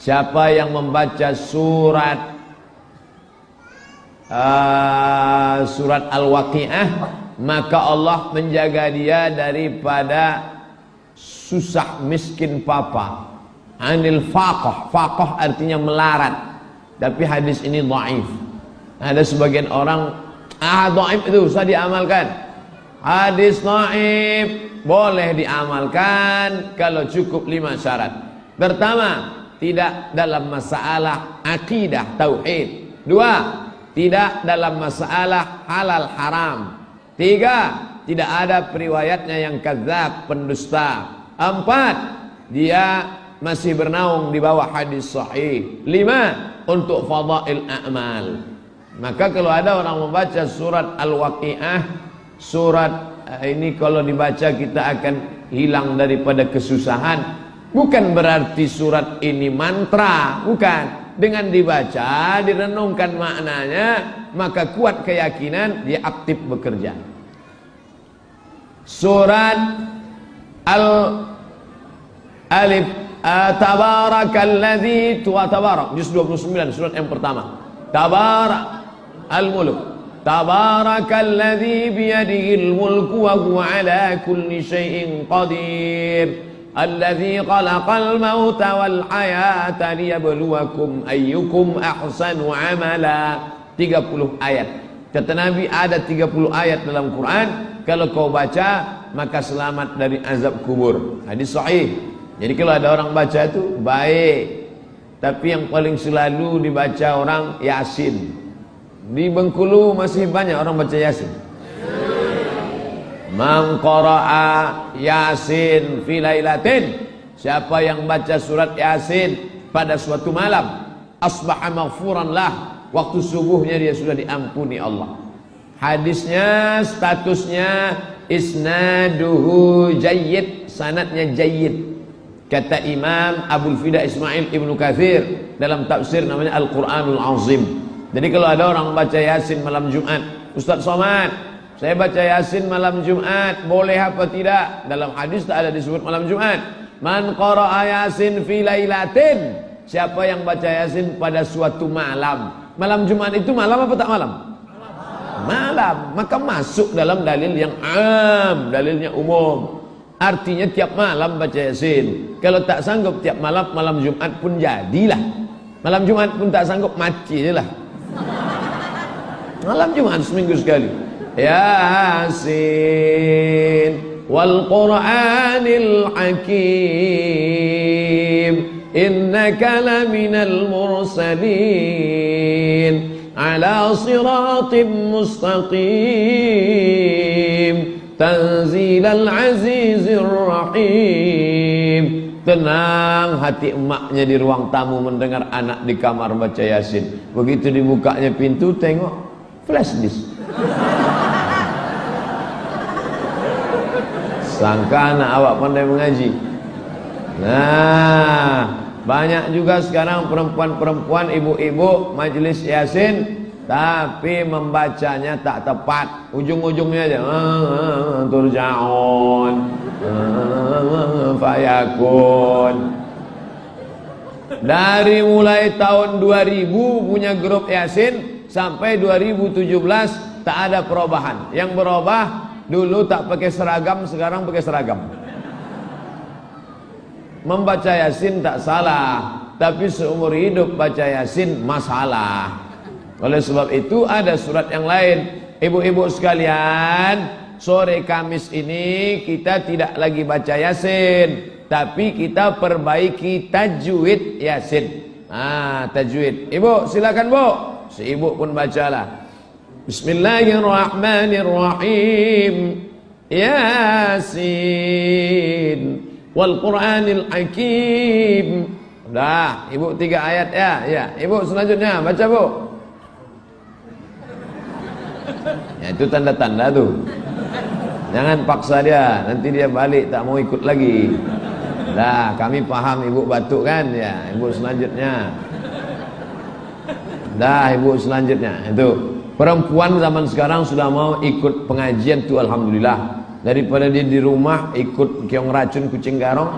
Siapa yang membaca surat Al-Waqi'ah, maka Allah menjaga dia daripada susah miskin papa. Anil faqah. Faqah artinya melarat. Tapi hadis ini dhaif. Ada sebagian orang, dhaif itu usah diamalkan. Hadis dhaif boleh diamalkan kalau cukup 5 syarat. Pertama, tidak dalam masalah akidah tauhid. 2, tidak dalam masalah halal haram. 3, tidak ada periwayatnya yang kadzab, pendusta. 4, dia masih bernaung di bawah hadis sahih. 5, untuk fadail a'mal. Maka kalau ada orang membaca surat Al-Waqi'ah, surat ini kalau dibaca kita akan hilang daripada kesusahan. Bukan berarti surat ini mantra, bukan. Dengan dibaca, direnungkan maknanya, maka kuat keyakinan dia aktif bekerja. Surat Al-Alif, Tabarakalladzi Tabarak, juz 29, surat yang pertama. Tabarak Al-Mulk. Tabarakalladzi biyadihil mulku wa huwa ala kulli syai'in qadir. Alladzi khalaqal mauta wal hayata liyabluwakum ayyukum ahsanu amala. 30 ayat. Kata Nabi ada 30 ayat dalam Quran, kalau kau baca maka selamat dari azab kubur. Hadis sahih. Jadi kalau ada orang baca itu baik. Tapi yang paling selalu dibaca orang Yasin. Di Bengkulu masih banyak orang baca Yasin. Man qara'a Yasin fi lailatin, siapa yang baca surat Yasin pada suatu malam, asbaha maghfuran lah, waktu subuhnya dia sudah diampuni Allah. Hadisnya, statusnya isnaduhu jayyid, sanadnya jayyid. Kata Imam Abul Fida Ismail Ibnu Katsir dalam tafsir namanya Al-Qur'anul Azim. Jadi kalau ada orang baca Yasin malam Jumat, Ustaz Somad, saya baca Yasin malam Jumat, boleh apa tidak? Dalam hadis tak ada disebut malam Jumat. Man qara'a Yasin fi lailatin, siapa yang baca Yasin pada suatu malam. Malam Jumat itu malam apa tak malam? Malam. Maka masuk dalam dalil yang am, dalilnya umum. Artinya tiap malam baca Yasin. Kalau tak sanggup tiap malam, malam Jumat pun jadilah. Malam Jumat pun tak sanggup, mati je lah. Malam Jumat seminggu sekali. Yasin wal Qur'anil Hakim innaka laminal mursalin ala siratim mustaqim tanzilal azizir rahim. Tenang hati emaknya di ruang tamu mendengar anak di kamar baca Yasin. Begitu dibukanya pintu, tengok flash disk. Sangka anak awak pandai mengaji. Nah, banyak juga sekarang perempuan-perempuan, ibu-ibu majelis Yasin tapi membacanya tak tepat. Ujung-ujungnya aja turja'un fayakun. Dari mulai tahun 2000 punya grup Yasin sampai 2017 tak ada perubahan. Yang berubah dulu tak pakai seragam, sekarang pakai seragam. Membaca Yasin tak salah, tapi seumur hidup baca Yasin masalah. Oleh sebab itu ada surat yang lain. Ibu-ibu sekalian, sore Kamis ini kita tidak lagi baca Yasin, tapi kita perbaiki tajwid Yasin. Tajwid. Ibu silakan Bu. Si ibu pun bacalah. Bismillahirrahmanirrahim. Yasin wal Qur'anil Hakim. Udah, ibu 3 ayat ya. Ya, ibu selanjutnya baca Bu. Ya, itu tanda-tanda tuh. Jangan paksa dia, nanti dia balik tak mau ikut lagi. Nah, kami paham ibu batuk kan ya. Ibu selanjutnya. Dah, ibu selanjutnya. Itu perempuan zaman sekarang sudah mau ikut pengajian tuh, alhamdulillah. Daripada dia di rumah ikut keong racun kucing garong.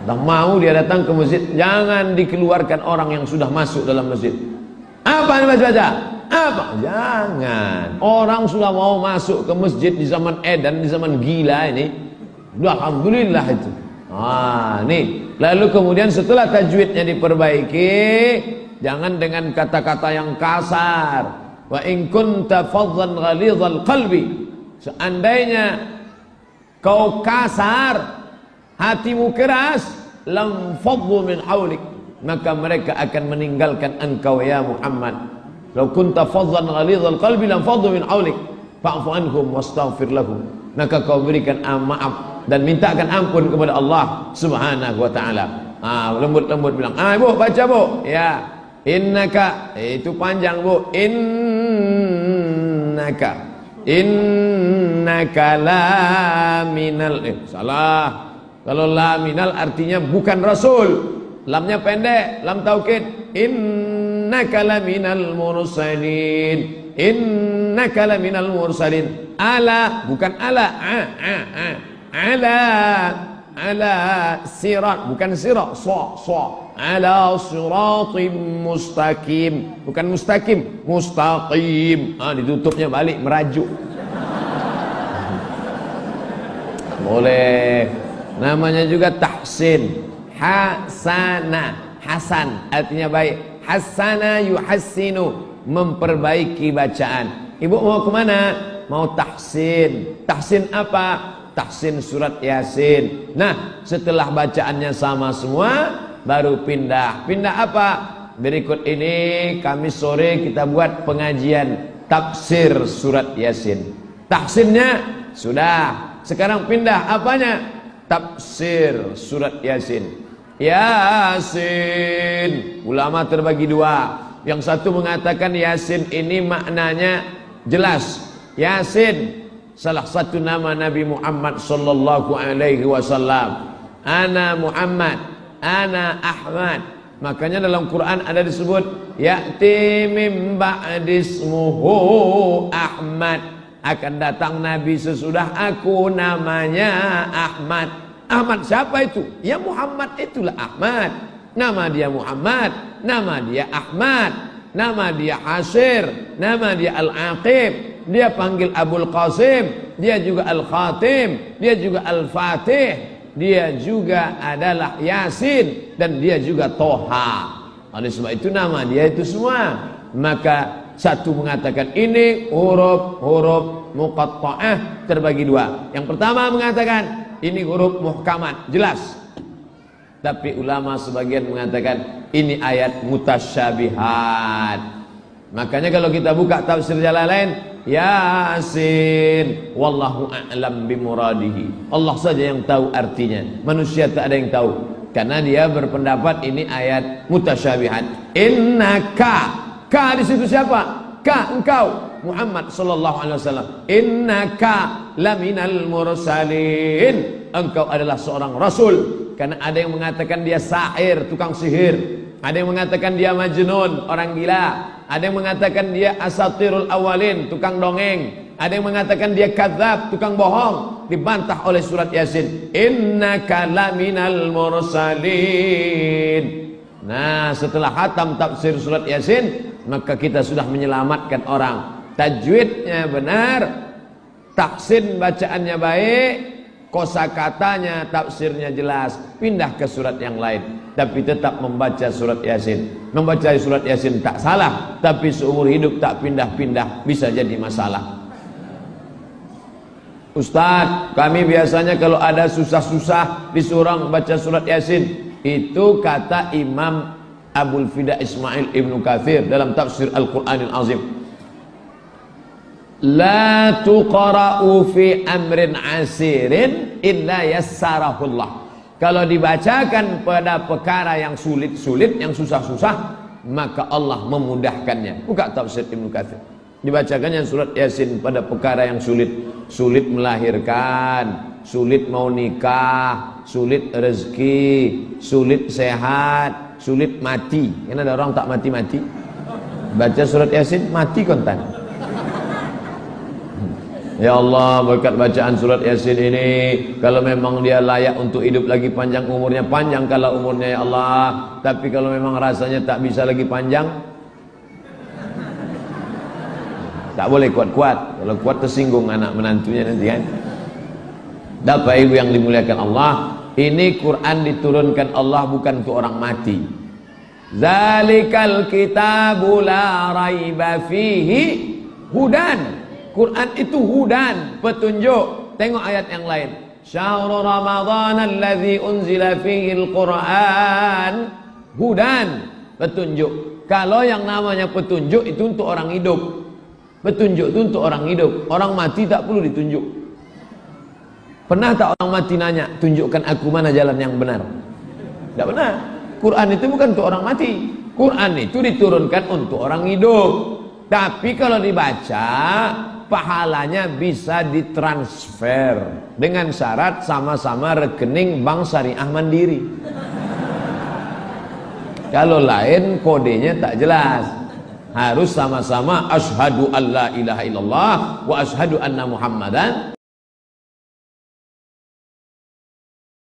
Dah mau dia datang ke masjid, jangan dikeluarkan orang yang sudah masuk dalam masjid. Apa yang baca? Apa? Jangan. Orang sudah mau masuk ke masjid di zaman edan, di zaman gila ini. Alhamdulillah itu. Nih. Lalu kemudian setelah tajwidnya diperbaiki, jangan dengan kata-kata yang kasar. Wa in kunta faddan ghalidhal qalbi. Seandainya kau kasar, hatimu keras, lam faddu min haulik, maka mereka akan meninggalkan engkau ya Muhammad. Law kunta faddan ghalidhal qalbi lam faddu min haulik fa'fu anhum wastaghfir lahum. Maka kau berikan maaf dan mintakan ampun kepada Allah Subhanahu wa taala. Lembut-lembut bilang, "Ibu baca, Bu." Ya. Innaka, itu panjang, Bu. Innaka la minal salah. Kalau la minal artinya bukan rasul. Lamnya pendek, lam taukid. Innaka la minal mursalin. Innaka la minal mursalin. Ala bukan ala. Ala sirat bukan sirat. Ala siratim mustaqim, bukan mustaqim, mustaqim. Ditutupnya balik, merajuk. Boleh. Namanya juga tahsin. Hasana, hasan artinya baik. Hasana yuhassinu, memperbaiki bacaan. Ibu mau kemana? Mau tahsin. Tahsin apa? Tahsin surat Yasin. Nah, setelah bacaannya sama semua, baru pindah. Pindah apa? Berikut ini Kamis sore kita buat pengajian tafsir surat Yasin. Tahsinnya sudah. Sekarang pindah apanya? Tafsir surat Yasin. Yasin. Ulama terbagi dua. Yang satu mengatakan Yasin ini maknanya jelas. Yasin salah satu nama Nabi Muhammad sallallahu alaihi wasallam. Ana Muhammad, ana Ahmad. Makanya dalam Quran ada disebut ya'ti mim ba'dismuhu Ahmad. Akan datang Nabi sesudah aku, namanya Ahmad. Ahmad siapa itu? Ya Muhammad itulah Ahmad. Nama dia Muhammad, nama dia Ahmad, nama dia Hasir, nama dia Al-Aqib. Dia panggil Abul Qasim, dia juga Al-Khatim, dia juga Al-Fatih, dia juga adalah Yasin, dan dia juga Toha. Oleh sebab itu nama dia itu semua. Maka satu mengatakan ini huruf muqatta'ah terbagi dua. Yang pertama mengatakan ini huruf muhkamat, jelas. Tapi ulama sebagian mengatakan ini ayat mutasyabihat. Makanya kalau kita buka tafsir Jalalain, Yasin, wallahu a'lam bimuradihi. Allah saja yang tahu artinya. Manusia tak ada yang tahu. Karena dia berpendapat ini ayat mutasyabihat. Innaka, ka di situ siapa? Ka engkau Muhammad sallallahu alaihi wasallam. Innaka laminal mursalin. Engkau adalah seorang rasul. Karena ada yang mengatakan dia sahir, tukang sihir. Ada yang mengatakan dia majnun, orang gila. Ada yang mengatakan dia asatirul awalin, tukang dongeng. Ada yang mengatakan dia kadzab, tukang bohong. Dibantah oleh surat Yasin. Innaka laminal mursalin. Nah, setelah khatam tafsir surat Yasin, maka kita sudah menyelamatkan orang. Tajwidnya benar, tahsin bacaannya baik, kosakatanya, tafsirnya jelas. Pindah ke surat yang lain, tapi tetap membaca surat Yasin. Membaca surat Yasin tak salah, tapi seumur hidup tak pindah-pindah bisa jadi masalah. Ustaz, kami biasanya kalau ada susah-susah disuruh baca surat Yasin. Itu kata Imam Abul Fida Ismail Ibnu Katsir dalam tafsir Al-Qur'anil Azim. La tuqra'u fi amrin asirin illa yassarahullah. Kalau dibacakan pada perkara yang sulit-sulit, yang susah-susah, maka Allah memudahkannya. Buka tafsir Ibnu Katsir. Dibacakannya surat Yasin pada perkara yang sulit. Sulit melahirkan, sulit mau nikah, sulit rezeki, sulit sehat, sulit mati. Kan ada orang tak mati-mati. Baca surat Yasin mati kontan. Ya Allah, berkat bacaan surat Yasin ini, kalau memang dia layak untuk hidup lagi panjang umurnya, panjangkanlah umurnya ya Allah. Tapi kalau memang rasanya tak bisa lagi panjang, tak boleh kuat-kuat. Kalau kuat tersinggung anak menantunya nanti kan. Bapak Ibu yang dimuliakan Allah, ini Quran diturunkan Allah bukan untuk orang mati. Zalikal kitabu la raiba fihi hudan. Quran itu hudan, petunjuk. Tengok ayat yang lain. Syahrul Ramadan alladzi unzila fihi al-Quran hudan, petunjuk. Kalau yang namanya petunjuk itu untuk orang hidup. Petunjuk itu untuk orang hidup. Orang mati tak perlu ditunjuk. Pernah tak orang mati nanya, tunjukkan aku mana jalan yang benar? Tidak pernah. Quran itu bukan untuk orang mati. Quran itu diturunkan untuk orang hidup. Tapi kalau dibaca, pahalanya bisa ditransfer dengan syarat sama-sama rekening bank syariah mandiri. Kalau lain kodenya tak jelas. Harus sama-sama asyhadu alla ilaha illallah wa asyhadu anna muhammadan